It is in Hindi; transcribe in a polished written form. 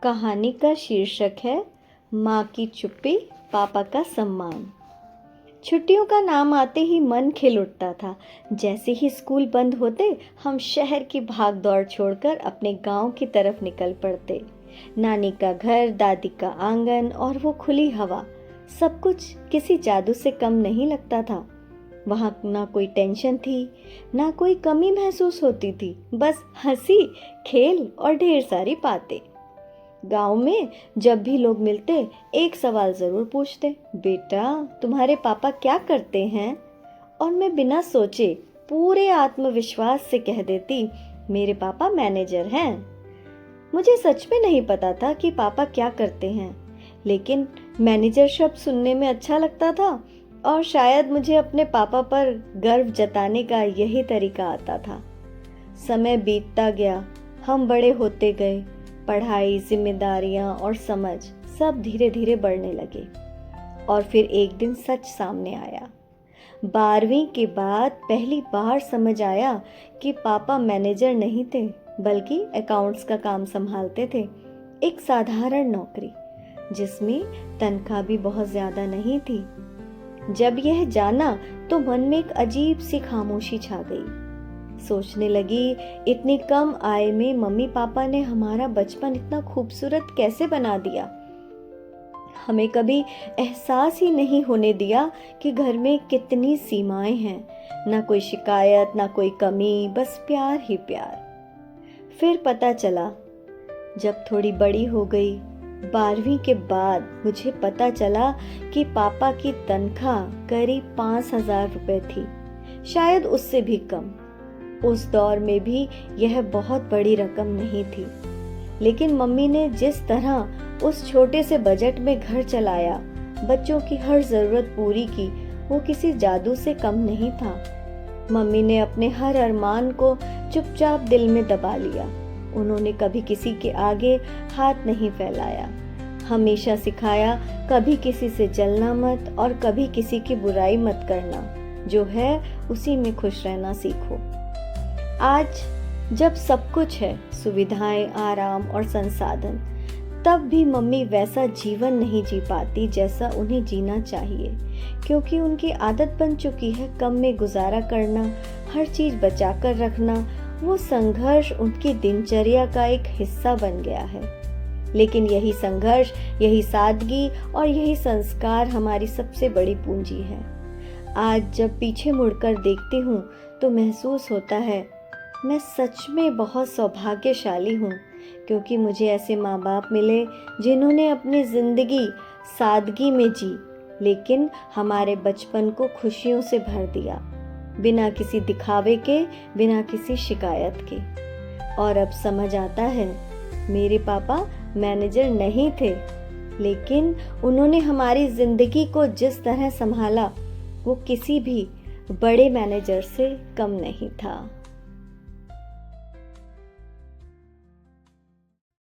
कहानी का शीर्षक है माँ की चुप्पी पापा का सम्मान। छुट्टियों का नाम आते ही मन खिल उठता था। जैसे ही स्कूल बंद होते हम शहर की भाग दौड़ छोड़कर अपने गांव की तरफ निकल पड़ते। नानी का घर, दादी का आंगन और वो खुली हवा, सब कुछ किसी जादू से कम नहीं लगता था। वहाँ ना कोई टेंशन थी, ना कोई कमी महसूस होती थी, बस हंसी, खेल और ढेर सारी बातें। गांव में जब भी लोग मिलते एक सवाल जरूर पूछते, बेटा तुम्हारे पापा क्या करते हैं? और मैं बिना सोचे पूरे आत्मविश्वास से कह देती, मेरे पापा मैनेजर हैं। मुझे सच में नहीं पता था कि पापा क्या करते हैं, लेकिन मैनेजर शब्द सुनने में अच्छा लगता था और शायद मुझे अपने पापा पर गर्व जताने का यही तरीका आता था। समय बीतता गया, हम बड़े होते गए। पढ़ाई, जिम्मेदारियां और समझ सब धीरे धीरे बढ़ने लगे। और फिर एक दिन सच सामने आया। 12वीं के बाद पहली बार समझ आया कि पापा मैनेजर नहीं थे, बल्कि अकाउंट्स का काम संभालते थे। एक साधारण नौकरी जिसमें तनख्वाह भी बहुत ज्यादा नहीं थी। जब यह जाना तो मन में एक अजीब सी खामोशी छा गई। सोचने लगी, इतनी कम आय में मम्मी पापा ने हमारा बचपन इतना खूबसूरत कैसे बना दिया। हमें कभी एहसास ही नहीं होने दिया कि घर में कितनी सीमाएं हैं। ना कोई शिकायत, ना कोई कमी, बस प्यार ही प्यार। फिर पता चला, जब थोड़ी बड़ी हो गई, 12वीं के बाद मुझे पता चला कि पापा की तनख्वाह करीब 5,000 रुपए थी, शायद उससे भी कम। उस दौर में भी यह बहुत बड़ी रकम नहीं थी, लेकिन मम्मी ने जिस तरह उस छोटे से बजट में घर चलाया, बच्चों की हर जरूरत पूरी की, वो किसी जादू से कम नहीं था। मम्मी ने अपने हर अरमान को चुपचाप दिल में दबा लिया। उन्होंने कभी किसी के आगे हाथ नहीं फैलाया। हमेशा सिखाया, कभी किसी से जलना मत और कभी किसी की बुराई मत करना। जो है उसी में खुश रहना सीखो। आज जब सब कुछ है, सुविधाएं, आराम और संसाधन, तब भी मम्मी वैसा जीवन नहीं जी पाती जैसा उन्हें जीना चाहिए, क्योंकि उनकी आदत बन चुकी है कम में गुजारा करना, हर चीज बचा कर रखना। वो संघर्ष उनकी दिनचर्या का एक हिस्सा बन गया है। लेकिन यही संघर्ष, यही सादगी और यही संस्कार हमारी सबसे बड़ी पूंजी है। आज जब पीछे मुड़कर देखती हूँ तो महसूस होता है मैं सच में बहुत सौभाग्यशाली हूँ, क्योंकि मुझे ऐसे माँ बाप मिले जिन्होंने अपनी जिंदगी सादगी में जी, लेकिन हमारे बचपन को खुशियों से भर दिया, बिना किसी दिखावे के, बिना किसी शिकायत के। और अब समझ आता है, मेरे पापा मैनेजर नहीं थे, लेकिन उन्होंने हमारी जिंदगी को जिस तरह संभाला, वो किसी भी बड़े मैनेजर से कम नहीं था।